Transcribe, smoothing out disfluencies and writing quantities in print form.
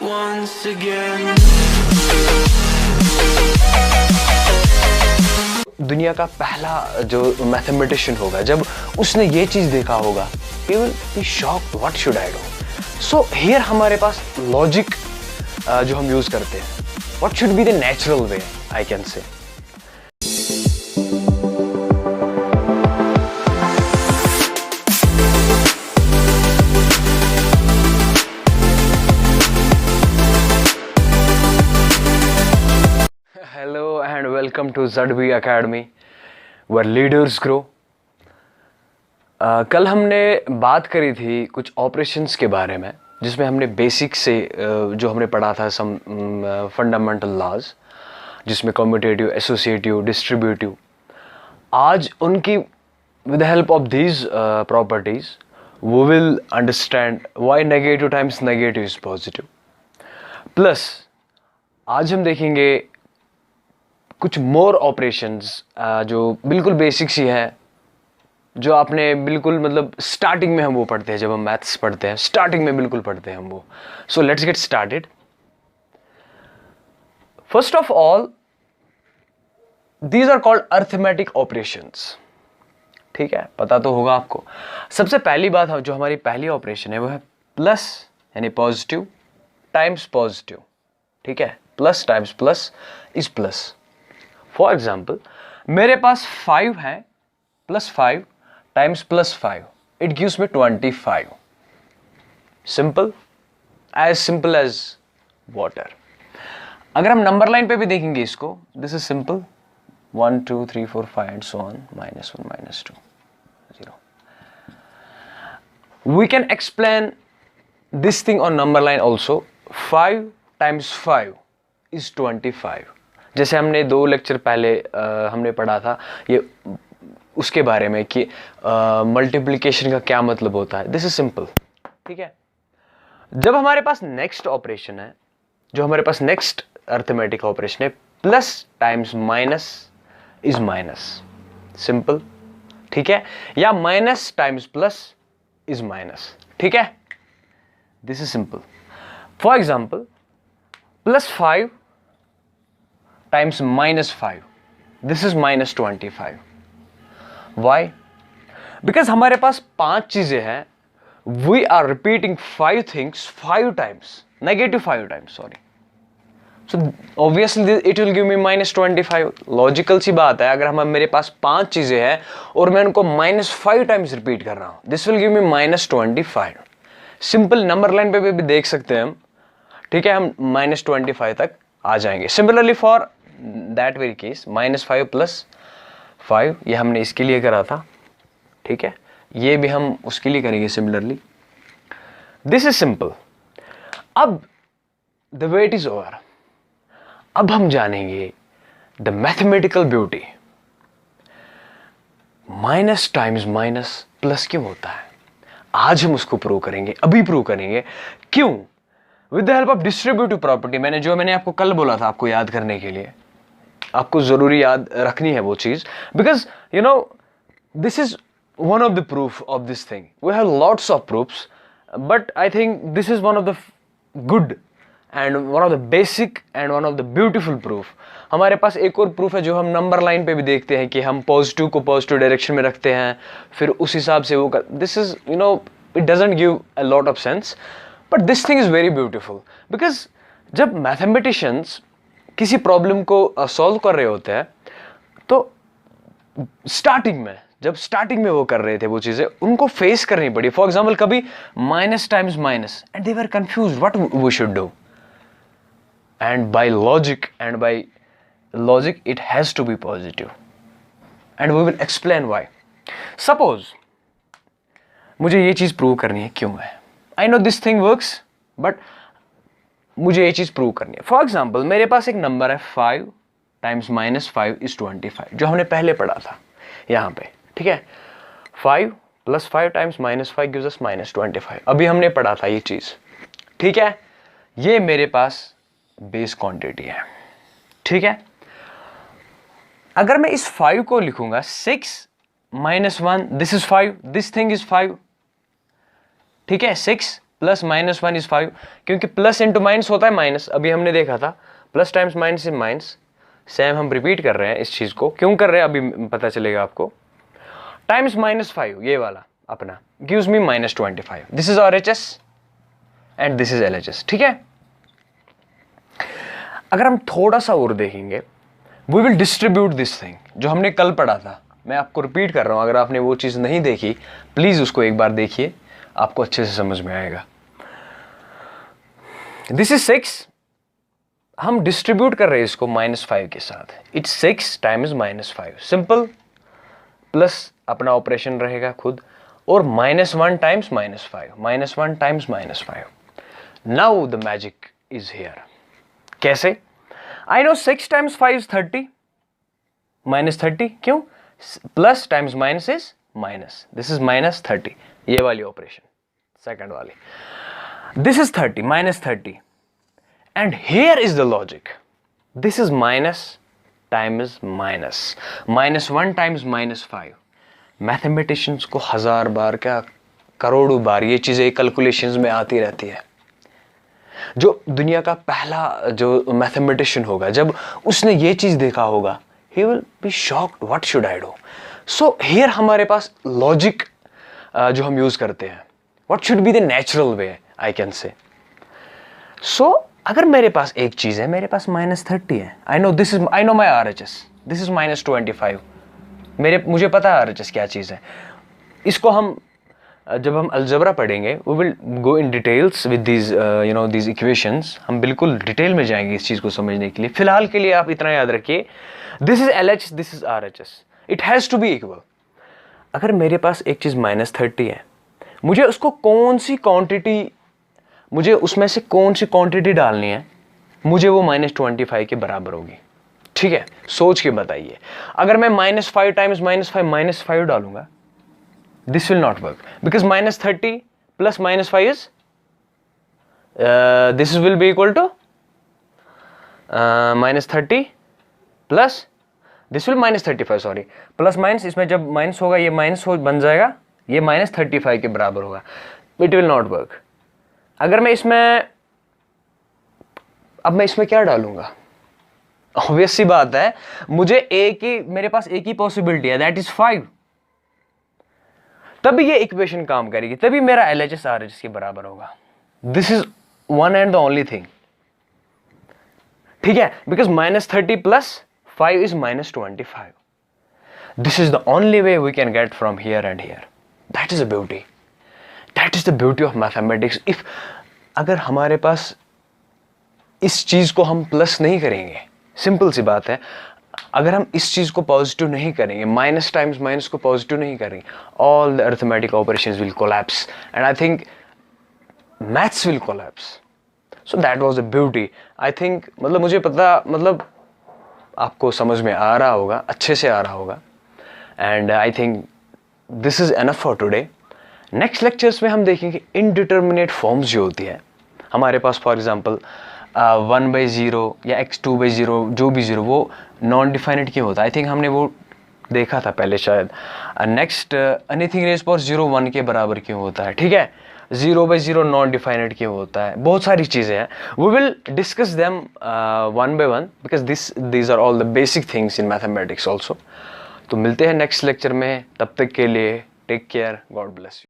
once again. दुनिया का पहला जो मैथमेटिशियन होगा, जब उसने ये चीज देखा होगा, he will be shocked, what should I do? So here हमारे पास लॉजिक जो हम यूज करते हैं, what should be the natural way, I can say. Hello and welcome to ZB Academy, where leaders grow. कल हमने बात करी थी कुछ ऑपरेशंस के बारे में, जिसमें हमने बेसिक से जो हमने पढ़ा था सम फंडामेंटल लॉज, जिसमें कम्यूटेटिव, एसोसिएटिव, डिस्ट्रीब्यूटिव. आज उनकी with the help of these properties we will understand why negative times negative is positive. Plus आज हम देखेंगे कुछ मोर ऑपरेशंस जो बिल्कुल बेसिक्स ही हैं, जो आपने बिल्कुल मतलब स्टार्टिंग में हम वो पढ़ते हैं, जब हम मैथ्स पढ़ते हैं स्टार्टिंग में बिल्कुल पढ़ते हैं हम वो. So let's get started. First of all, these are called arithmetic operations. ठीक है, पता तो होगा आपको. सबसे पहली बात जो हमारी पहली ऑपरेशन है वो है प्लस, यानी पॉजिटिव टाइम्स पॉजिटिव. ठीक है, plus times plus is plus. For example, मेरे पास 5 है, plus 5 times plus 5, it gives me 25. Simple as water. अगर हम नंबर लाइन पे भी देखेंगे इसको, this is simple, 1 2 3 4 5 and so on, -1 -2 0. We can explain this thing on number line also. 5 times 5 is 25. जैसे हमने 2 लेक्चर पहले हमने पढ़ा था ये उसके बारे में कि मल्टीप्लिकेशन का क्या मतलब होता है. This is simple. ठीक है, जब हमारे पास नेक्स्ट ऑपरेशन है, जो हमारे पास नेक्स्ट अरिथमेटिक ऑपरेशन है, plus times minus is minus. Simple. ठीक है, या minus times plus is minus. ठीक है, this is simple. For example, plus 5 times -5, this is -25. Why? Because हमारे पास 5 चीजें हैं. We are repeating 5 things 5 times, -5 times, sorry. So obviously it will give me -25. Logical सी बात है. अगर मेरे पास 5 चीजें हैं और मैं उनको -5 टाइम्स रिपीट कर रहा हूं, this will give me -25. Simple number line पे भी देख सकते हैं हम. ठीक है, हम -25 तक आ जाएंगे. Similarly for that very case, -5 plus 5, ये हमने इसके लिए करा था. ठीक है, ये भी हम उसके लिए करेंगे सिमिलरली. This is simple. अब द वेट इज ओवर. अब हम जानेंगे the mathematical beauty. Minus times minus plus क्यों होता है, आज हम उसको प्रूव करेंगे, अभी प्रूव करेंगे. क्यों? With the help of distributive property. मैंने आपको कल बोला था, आपको याद करने के लिए, आपको जरूरी याद रखनी है वो चीज. Because you know this is one of the proof of this thing. We have lots of proofs, but I think this is one of the good and one of the basic and one of the beautiful proof. हमारे पास एक और proof है जो हम number line पे भी देखते हैं कि हम पॉजिटिव को पॉजिटिव डायरेक्शन में रखते हैं, फिर उस हिसाब से वो कर. This is it doesn't give a lot of sense, but this thing is very beautiful. Because जब मैथमेटिशियंस किसी प्रॉब्लम को सॉल्व कर रहे होते हैं, तो स्टार्टिंग में वो कर रहे थे वो चीजें, उनको फेस करनी पड़ी. फॉर एग्जाम्पल, कभी minus times minus and they were confused what we should do. And by logic it has to be positive, and we will explain why. Suppose मुझे ये चीज प्रूव करनी है क्यों है. I know this thing works, but मुझे ये चीज प्रूव करनी है. फॉर एग्जाम्पल, मेरे पास एक नंबर है 5 टाइम्स -5 इज 25, जो हमने पहले पढ़ा था यहां पे. ठीक है, 5 प्लस 5 टाइम्स -5 गिव्स अस -25. अभी हमने पढ़ा था ये चीज. ठीक है, ये मेरे पास बेस क्वांटिटी है. ठीक है, अगर मैं इस 5 को लिखूंगा 6 -1, this is 5, this thing is 5. ठीक है, 6 प्लस माइनस 1 इज 5, क्योंकि प्लस इंटू माइनस होता है माइनस, अभी हमने देखा था plus times minus is minus. Same हम रिपीट कर रहे हैं इस चीज को, क्यों कर रहे हैं अभी पता चलेगा आपको। टाइम्स माइनस 5 ये वाला अपना gives me -25। This is RHS and this is LHS, ठीक है। अगर हम थोड़ा सा और देखेंगे, we will distribute this thing, जो हमने कल पढ़ा था। मैं आपको रिपीट कर रहा हूं, अगर आपने वो चीज नहीं देखी प्लीज उसको एक बार देखिए, आपको अच्छे से समझ में आएगा। दिस इज 6, हम डिस्ट्रीब्यूट कर रहे हैं इसको -5 के साथ। इट्स 6 टाइम्स -5, सिंपल, प्लस अपना ऑपरेशन रहेगा खुद, और -1 times -5, -1 times -5। Now the magic is here. कैसे? आई नो 6 टाइम्स 5 इज 30, -30, क्यों? Plus times minus is minus, this is -30, ये वाली ऑपरेशन सेकंड वाली। This is 30 -30, and here is the logic, this is minus times minus, -1 times -5। Mathematicians को 1000 बार, क्या करोड़ों बार ये चीजें कैलकुलेशंस में आती रहती है। जो दुनिया का पहला जो मैथमेटिशियन होगा, जब उसने ये चीज देखा होगा, he will be shocked, what should I do? So here हमारे पास लॉजिक जो हम यूज करते हैं, what should be the natural way I can say. So अगर मेरे पास एक चीज है, मेरे पास -30 है, I know my RHS, this is -25, मुझे पता है RHS क्या चीज है। इसको हम जब हम अलजेब्रा पढ़ेंगे, we will go in details with these equations, हम बिल्कुल डिटेल में जाएंगे इस चीज को समझने के लिए। फिलहाल के लिए आप इतना याद रखिए, this is LH, this is RHS, it has to be equal. अगर मेरे पास एक चीज -30 है, मुझे उसको कौन सी क्वांटिटी, मुझे उसमें से कौन सी क्वांटिटी डालनी है, मुझे वो -25 के बराबर होगी, ठीक है। सोच के बताइए, अगर मैं -5 टाइम्स -5 डालूंगा, this will not work, because -30 plus -5 is this will be equal to -30 plus this will -35, sorry, plus minus, इसमें जब माइनस होगा ये माइनस बन जाएगा, ये -35 के बराबर होगा, it will not work। अगर मैं इसमें, अब मैं इसमें क्या डालूंगा, ऑब्वियस सी बात है, मुझे मेरे पास एक ही पॉसिबिलिटी है, दैट इज 5, तभी ये इक्वेशन काम करेगी, तभी मेरा LHS RHS के बराबर होगा। This is one and the only thing, ठीक है, because -30 plus 5 is -25। This is the only way we can get from here and here. That is the beauty, that is the beauty of mathematics. If अगर हमारे पास इस चीज को हम plus नहीं करेंगे, सिंपल सी बात है, अगर हम इस चीज को पॉजिटिव नहीं करेंगे, माइनस टाइम्स माइनस को पॉजिटिव नहीं करेंगे, all the arithmetic operations will collapse and I think maths will collapse. So that was the beauty. I think, मतलब मुझे पता, मतलब आपको समझ में आ रहा होगा, अच्छे से आ रहा होगा, and I think this is enough for today. Next lectures में हम देखेंगे इनडिटर्मिनेट फॉर्म्स जो होती है हमारे पास, फॉर एग्जांपल 1/0 या x2/0, जो भी 0, वो नॉन डिफाइनेट क्यों होता है। आई थिंक हमने वो देखा था पहले शायद। नेक्स्ट, एनीथिंग रेज पावर 0 1 के बराबर क्यों होता है, ठीक है। 0/0 नॉन डिफाइनेट क्यों होता है, बहुत सारी चीज़ें हैं। We will discuss them one by one, because these are all the basic things in mathematics also. तो मिलते हैं नेक्स्ट लेक्चर में, तब तक के लिए take care, God bless you.